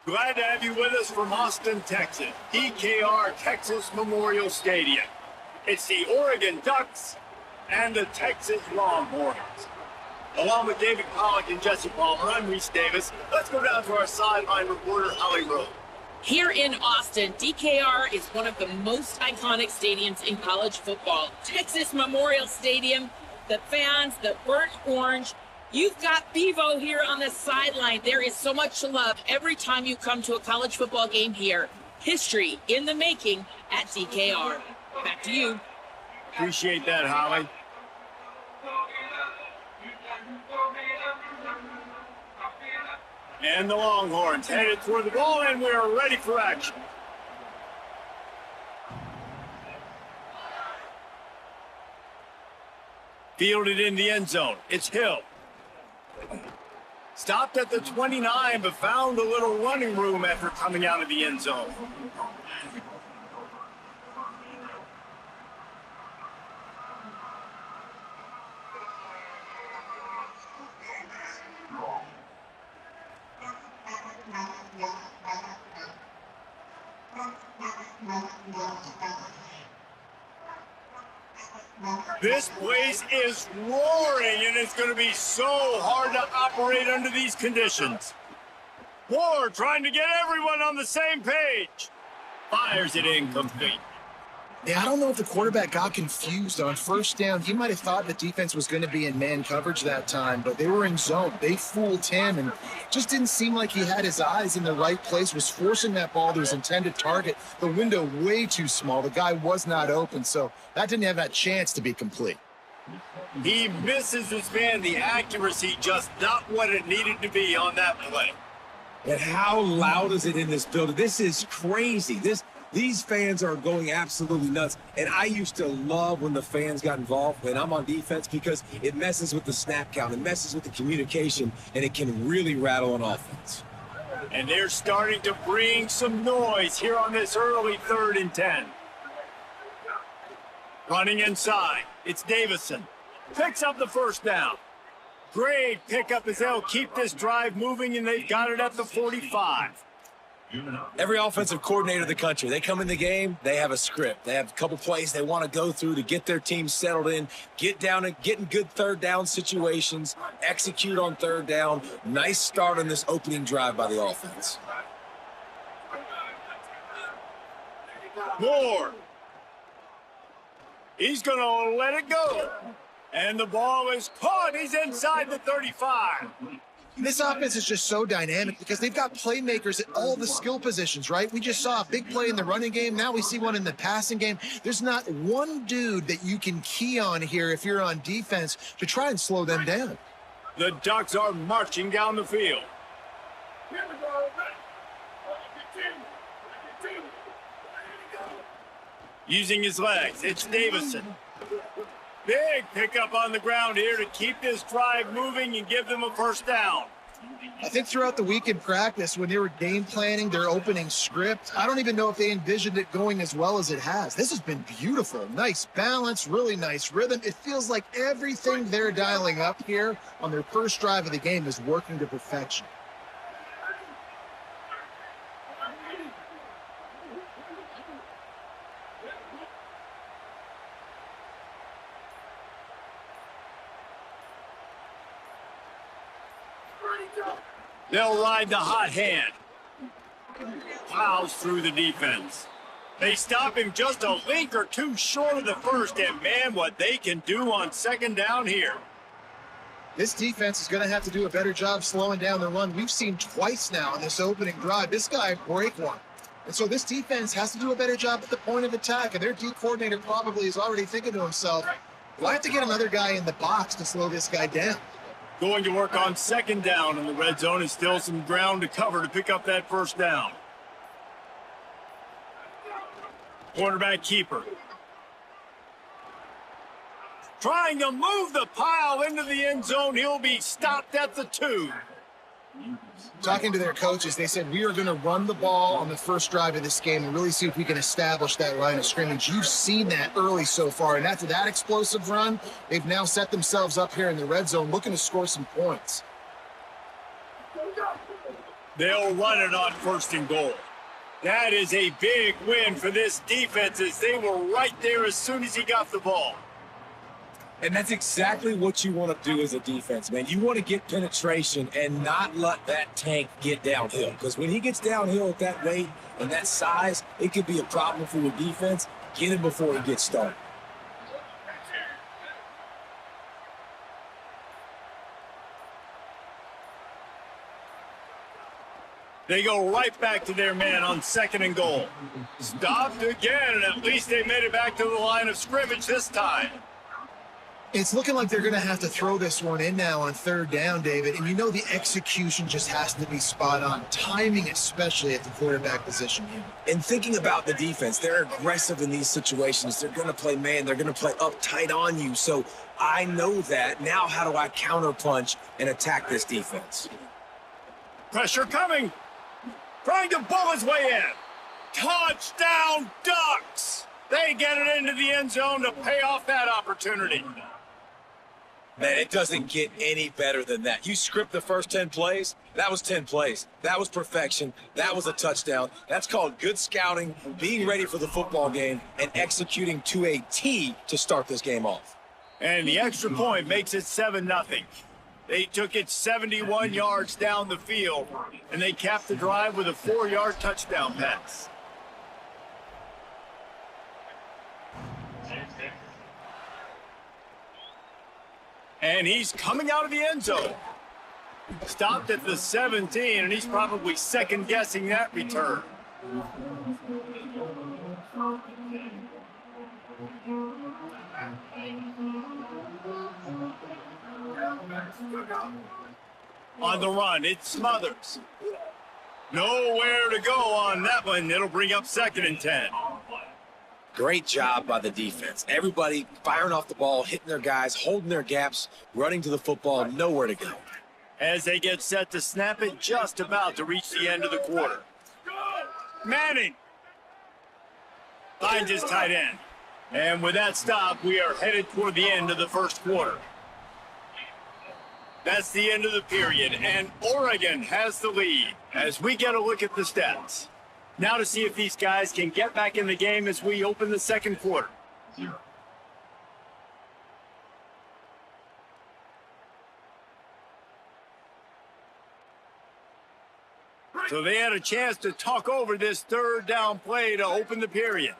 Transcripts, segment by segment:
Glad to have you with us from Austin, Texas, DKR Texas Memorial Stadium. It's the Oregon Ducks and the Texas Longhorns. Along with David Pollock and Jesse Palmer, I'm Reese Davis. Let's go down to our sideline reporter, Holly Rowe. Here in Austin, DKR is one of the most iconic stadiums in college football. Texas Memorial Stadium, the fans, the burnt orange. You've got Bevo here on the sideline. There is so much to love every time you come to a college football game here. History in the making at DKR. Back to you. Appreciate that, Holly. And the Longhorns headed toward the ball, and we are ready for action. Fielded in the end zone. It's Hill. Stopped at the 29, but found a little running room after coming out of the end zone. This place is roaring, and it's going to be so hard to operate under these conditions. Ward trying to get everyone on the same page. Fires it incomplete. Yeah, I don't know if the quarterback got confused on first down. He might have thought the defense was going to be in man coverage that time, but they were in zone. They fooled him and just didn't seem like he had his eyes in the right place, was forcing that ball to his intended target. The window way too small. The guy was not open, so that didn't have that chance to be complete. He misses his man. The accuracy just not what it needed to be on that play. And how loud is it in this building? This is crazy. These fans are going absolutely nuts. And I used to love when the fans got involved when I'm on defense because it messes with the snap count, it messes with the communication, and it can really rattle an offense. And they're starting to bring some noise here on this early 3rd and 10. Running inside, it's Davison. Picks up the first down. Great pickup as they'll keep this drive moving, and they've got it at the 45. Every offensive coordinator in the country, they come in the game, they have a script. They have a couple plays they want to go through to get their team settled in, get down and get in good third down situations, execute on third down. Nice start on this opening drive by the offense. Moore. He's going to let it go. And the ball is caught. He's inside the 35. This offense is just so dynamic because they've got playmakers at all the skill positions, right? We just saw a big play in the running game. Now we see one in the passing game. There's not one dude that you can key on here if you're on defense to try and slow them down. The Ducks are marching down the field. Using his legs, it's Davison. Big pickup on the ground here to keep this drive moving and give them a first down. I think throughout the week in practice, when they were game planning their opening script, I don't even know if they envisioned it going as well as it has. This has been beautiful. Nice balance, really nice rhythm. It feels like everything they're dialing up here on their first drive of the game is working to perfection. They'll ride the hot hand. Plows through the defense. They stop him just a link or two short of the first, and man, what they can do on second down here. This defense is going to have to do a better job slowing down the run. We've seen twice now in this opening drive. This guy break one. And so this defense has to do a better job at the point of attack, and their D coordinator probably is already thinking to himself, do I have to get another guy in the box to slow this guy down? Going to work on second down in the red zone, and still some ground to cover to pick up that first down. Quarterback keeper. Trying to move the pile into the end zone. He'll be stopped at the 2. Talking to their coaches, they said, we are going to run the ball on the first drive of this game and really see if we can establish that line of scrimmage. You've seen that early so far, and after that explosive run, they've now set themselves up here in the red zone looking to score some points. They'll run it on 1st and goal. That is a big win for this defense as they were right there as soon as he got the ball. And that's exactly what you want to do as a defense, man. You want to get penetration and not let that tank get downhill. Because when he gets downhill at that weight and that size, it could be a problem for your defense. Get him before he gets started. They go right back to their man on 2nd and goal. Stopped again, and at least they made it back to the line of scrimmage this time. It's looking like they're going to have to throw this one in now on 3rd down, David. And you know the execution just has to be spot on. Timing, especially at the quarterback position here. And thinking about the defense, they're aggressive in these situations. They're going to play man. They're going to play uptight on you. So I know that. Now how do I counterpunch and attack this defense? Pressure coming. Trying to bull his way in. Touchdown, Ducks! They get it into the end zone to pay off that opportunity. Man, it doesn't get any better than that. You script the first 10 plays, that was 10 plays. That was perfection. That was a touchdown. That's called good scouting, being ready for the football game, and executing to a T to start this game off. And the extra point makes it 7-0. They took it 71 yards down the field, and they capped the drive with a 4-yard touchdown pass. And he's coming out of the end zone. Stopped at the 17, and he's probably second-guessing that return. On the run, it's Smothers. Nowhere to go on that one. It'll bring up 2nd and 10. Great job by the defense. Everybody firing off the ball, hitting their guys, holding their gaps, running to the football, nowhere to go. As they get set to snap it, just about to reach the end of the quarter. Manning finds his tight end. And with that stop, we are headed toward the end of the 1st quarter. That's the end of the period, and Oregon has the lead as we get a look at the stats. Now to see if these guys can get back in the game as we open the 2nd quarter. So they had a chance to talk over this 3rd down play to open the period.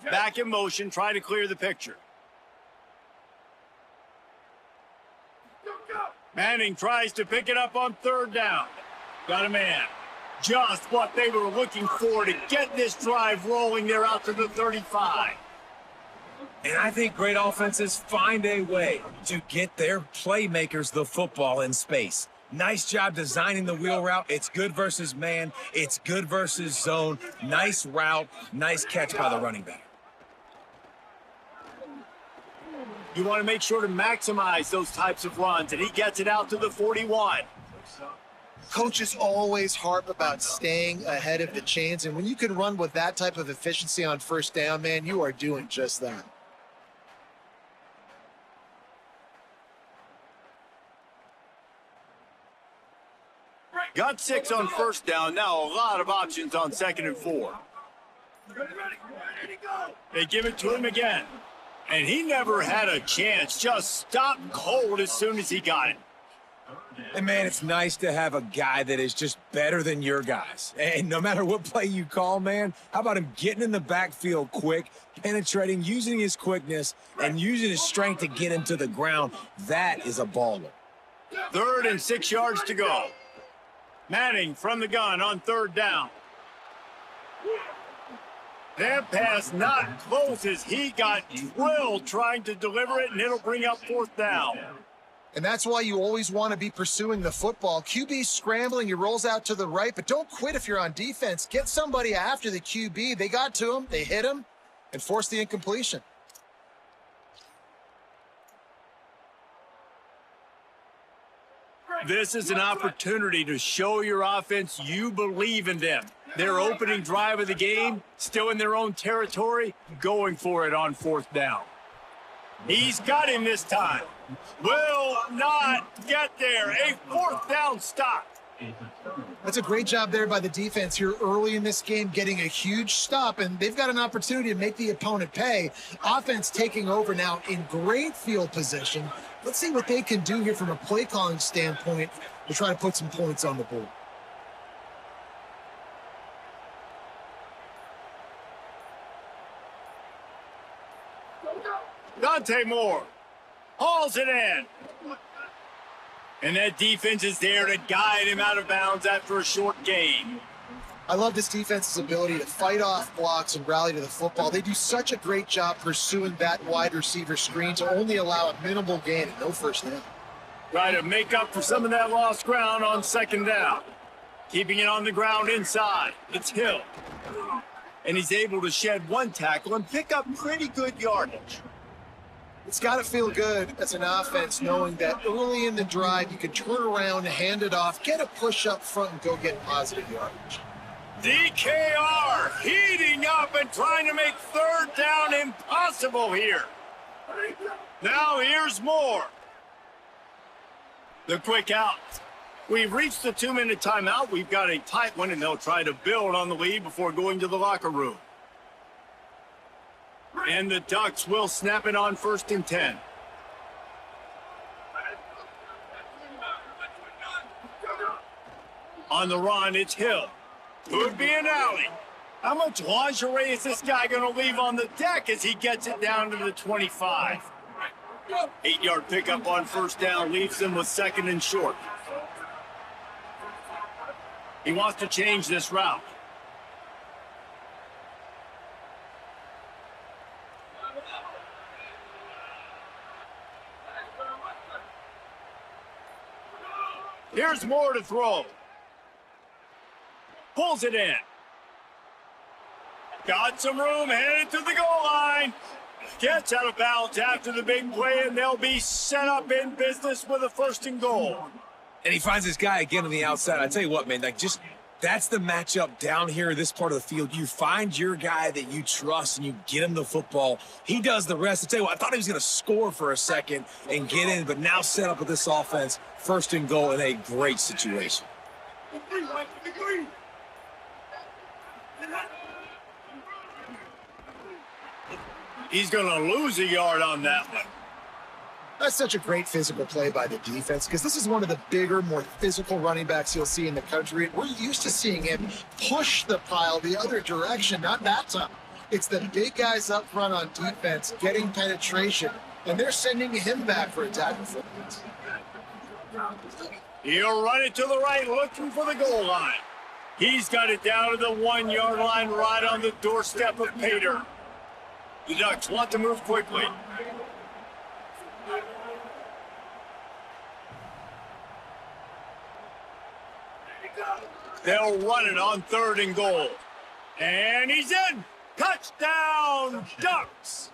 Back in motion, try to clear the picture. Manning tries to pick it up on 3rd down. Got a man. Just what they were looking for to get this drive rolling. They're out to the 35. And I think great offenses find a way to get their playmakers the football in space. Nice job designing the wheel route. It's good versus man. It's good versus zone. Nice route. Nice catch by the running back. You want to make sure to maximize those types of runs, and he gets it out to the 41. Coaches always harp about staying ahead of the chains, and when you can run with that type of efficiency on 1st down, man, you are doing just that. Got 6 on 1st down. Now a lot of options on 2nd and 4. They give it to him again. And he never had a chance. Just stopped cold as soon as he got it. And, man, it's nice to have a guy that is just better than your guys. And no matter what play you call, man, how about him getting in the backfield quick, penetrating, using his quickness, and using his strength to get into the ground? That is a baller. 3rd and 6 yards to go. Manning from the gun on 3rd down. That pass not close as he got drilled trying to deliver it, and it'll bring up 4th down. And that's why you always want to be pursuing the football. QB's scrambling, he rolls out to the right, but don't quit if you're on defense. Get somebody after the QB. They got to him, they hit him, and forced the incompletion. This is an opportunity to show your offense you believe in them. Their opening drive of the game, still in their own territory, going for it on 4th down. He's got him this time. Will not get there. A 4th down stop. That's a great job there by the defense here early in this game, getting a huge stop, and they've got an opportunity to make the opponent pay. Offense taking over now in great field position. Let's see what they can do here from a play calling standpoint to try to put some points on the board. Dante Moore hauls it in. And that defense is there to guide him out of bounds after a short gain. I love this defense's ability to fight off blocks and rally to the football. They do such a great job pursuing that wide receiver screen to only allow a minimal gain and no first down. Try to make up for some of that lost ground on second down. Keeping it on the ground inside. It's Hill. And he's able to shed one tackle and pick up pretty good yardage. It's got to feel good as an offense knowing that early in the drive you can turn around, hand it off, get a push up front, and go get positive yardage. DKR heating up and trying to make third down impossible here. Now here's Moore. The quick out. We've reached the 2-minute timeout. We've got a tight one, and they'll try to build on the lead before going to the locker room. And the Ducks will snap it on 1st and 10. On the run, it's Hill. Could be an alley. How much lingerie is this guy going to leave on the deck as he gets it down to the 25? 8-yard pickup on first down leaves them with 2nd and short. He wants to change this route. Here's Moore to throw. Pulls it in. Got some room, headed to the goal line. Gets out of bounds after the big play, and they'll be set up in business with a 1st and goal. And he finds this guy again on the outside. I tell you what, man, that's the matchup down here, this part of the field. You find your guy that you trust and you get him the football. He does the rest. I tell you what, I thought he was going to score for a second and get in, but now set up with this offense, 1st and goal in a great situation. He's going to lose a yard on that one. That's such a great physical play by the defense because this is one of the bigger, more physical running backs you'll see in the country. We're used to seeing him push the pile the other direction, not that time. It's the big guys up front on defense getting penetration, and they're sending him back for a tackle for it. He'll run it to the right, looking for the goal line. He's got it down to the 1-yard line right on the doorstep of Pater. The Ducks want to move quickly. They'll run it on 3rd and goal. And he's in. Touchdown, Ducks.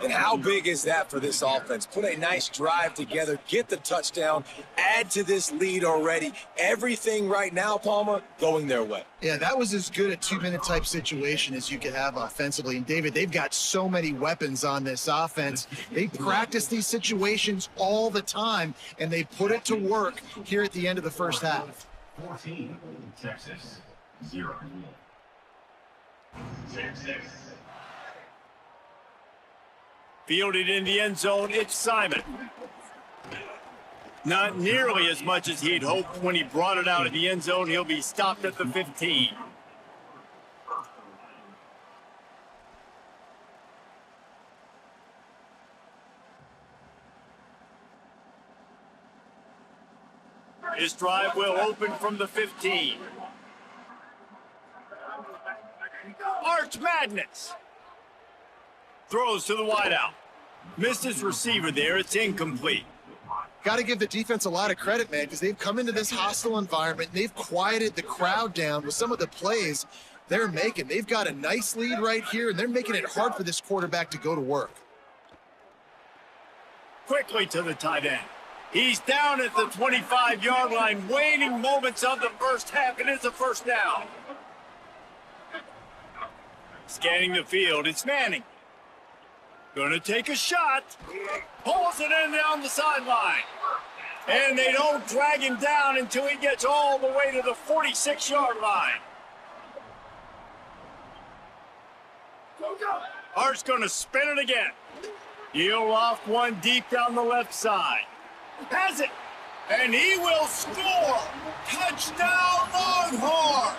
And how big is that for this offense? Put a nice drive together, get the touchdown, add to this lead already. Everything right now, Palmer, going their way. Yeah, that was as good a 2-minute type situation as you could have offensively. And David, they've got so many weapons on this offense. They practice these situations all the time, and they put it to work here at the end of the first half. 14, Texas, 0. Texas. Fielded in the end zone, it's Simon. Not nearly as much as he'd hoped when he brought it out of the end zone. He'll be stopped at the 15. This drive will open from the 15. Arch Madness. Throws to the wideout. Missed his receiver there. It's incomplete. Got to give the defense a lot of credit, man, because they've come into this hostile environment. And they've quieted the crowd down with some of the plays they're making. They've got a nice lead right here, and they're making it hard for this quarterback to go to work. Quickly to the tight end. He's down at the 25-yard line, waning moments of the first half, and it's a first down. Scanning the field, it's Manning. Gonna take a shot. Pulls it in down the sideline. And they don't drag him down until he gets all the way to the 46-yard line. Hart's going to spin it again. He'll loft one deep down the left side. Has it. And he will score. Touchdown Longhorns.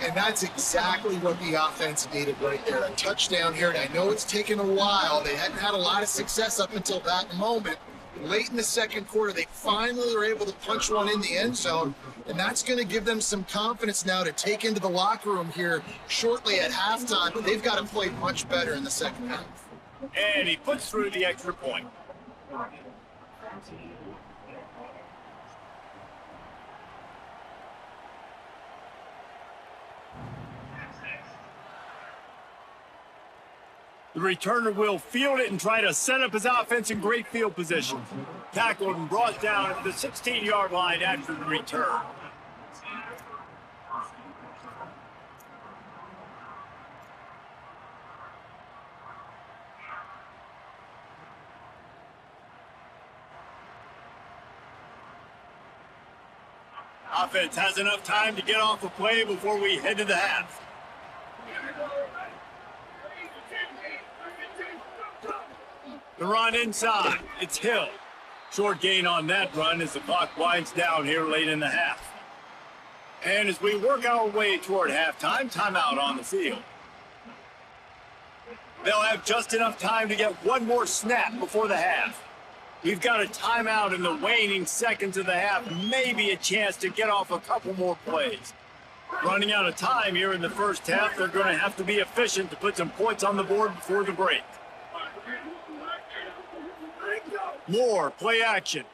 And that's exactly what the offense needed right there. A touchdown here. And I know it's taken a while. They hadn't had a lot of success up until that moment. Late in the second quarter, they finally were able to punch one in the end zone. And that's going to give them some confidence now to take into the locker room here shortly at halftime. But they've got to play much better in the second half. And he puts through the extra point. The returner will field it and try to set up his offense in great field position. Tackled and brought down at the 16-yard line after the return. Offense has enough time to get off the play before we head to the half. The run inside. It's Hill. Short gain on that run as the clock winds down here late in the half. And as we work our way toward halftime, timeout on the field. They'll have just enough time to get one more snap before the half. We've got a timeout in the waning seconds of the half, maybe a chance to get off a couple more plays. Running out of time here in the first half, they're going to have to be efficient to put some points on the board before the break. More play action.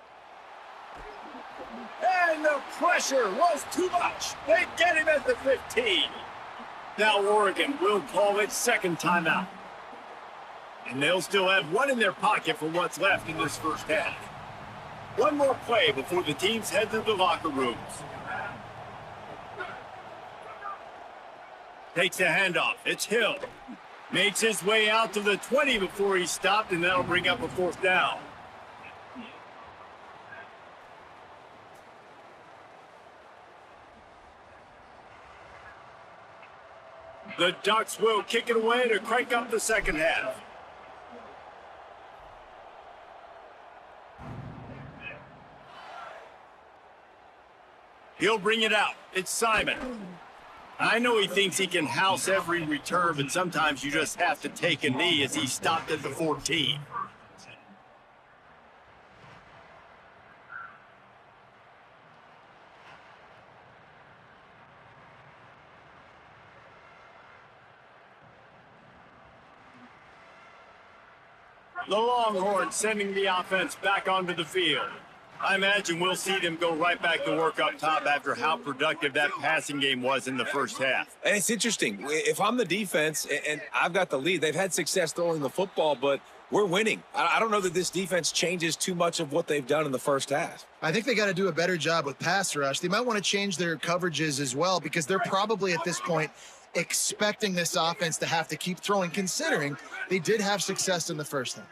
And the pressure was too much. They get him at the 15. Now Oregon will call its second timeout. And they'll still have one in their pocket for what's left in this first half. One more play before the teams head to the locker rooms. Takes the handoff. It's Hill. Makes his way out to the 20 before he's stopped, and that'll bring up a fourth down. The Ducks will kick it away to crank up the second half. He'll bring it out. It's Simon. I know he thinks he can house every return, but sometimes you just have to take a knee as he stopped at the 14. The Longhorns sending the offense back onto the field. I imagine we'll see them go right back to work up top after how productive that passing game was in the first half. And it's interesting. If I'm the defense and I've got the lead, they've had success throwing the football, but we're winning. I don't know that this defense changes too much of what they've done in the first half. I think they got to do a better job with pass rush. They might want to change their coverages as well, because they're probably at this point expecting this offense to have to keep throwing, considering they did have success in the first half.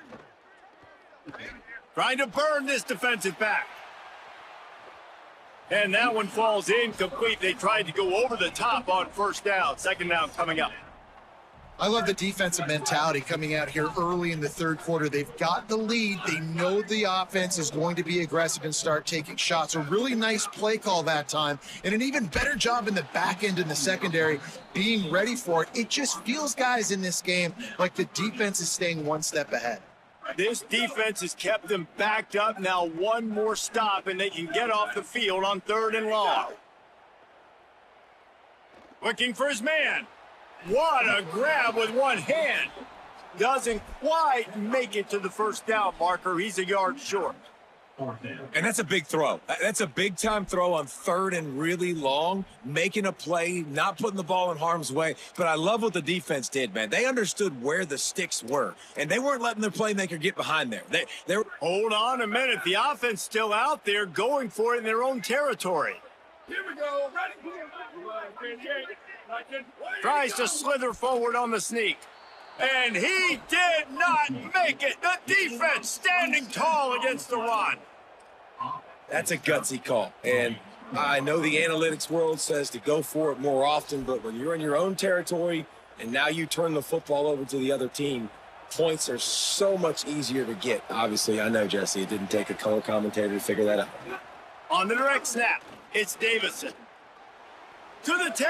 Trying to burn this defensive back. And that one falls incomplete. They tried to go over the top on first down. Second down coming up. I love the defensive mentality coming out here early in the third quarter. They've got the lead. They know the offense is going to be aggressive and start taking shots. A really nice play call that time, and an even better job in the back end in the secondary being ready for it. It just feels, guys, in this game like the defense is staying one step ahead. This defense has kept them backed up. Now one more stop, and they can get off the field on 3rd and long. Looking for his man. What a grab with one hand. Doesn't quite make it to the first down marker. He's a yard short. And that's a big throw. That's a big-time throw on 3rd and really long, making a play, not putting the ball in harm's way. But I love what the defense did, man. They understood where the sticks were, and they weren't letting their playmaker get behind there. They were. Hold on a minute. The offense still out there going for it in their own territory. Here we go. Ready. Tries to slither forward on the sneak. And he did not make it. The defense standing tall against the run. That's a gutsy call. And I know the analytics world says to go for it more often, but when you're in your own territory and now you turn the football over to the other team, points are so much easier to get. Obviously, I know, Jesse, it didn't take a color commentator to figure that out. On the direct snap, it's Davison. To the 10.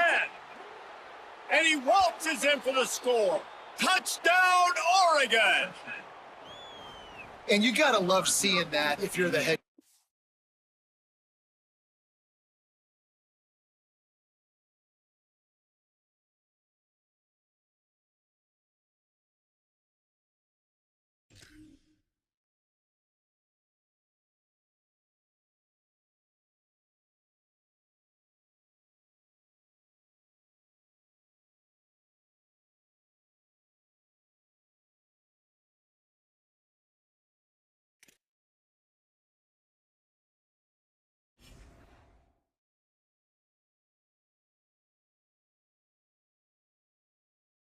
And he waltzes in for the score. Touchdown, Oregon! And you got to love seeing that if you're the head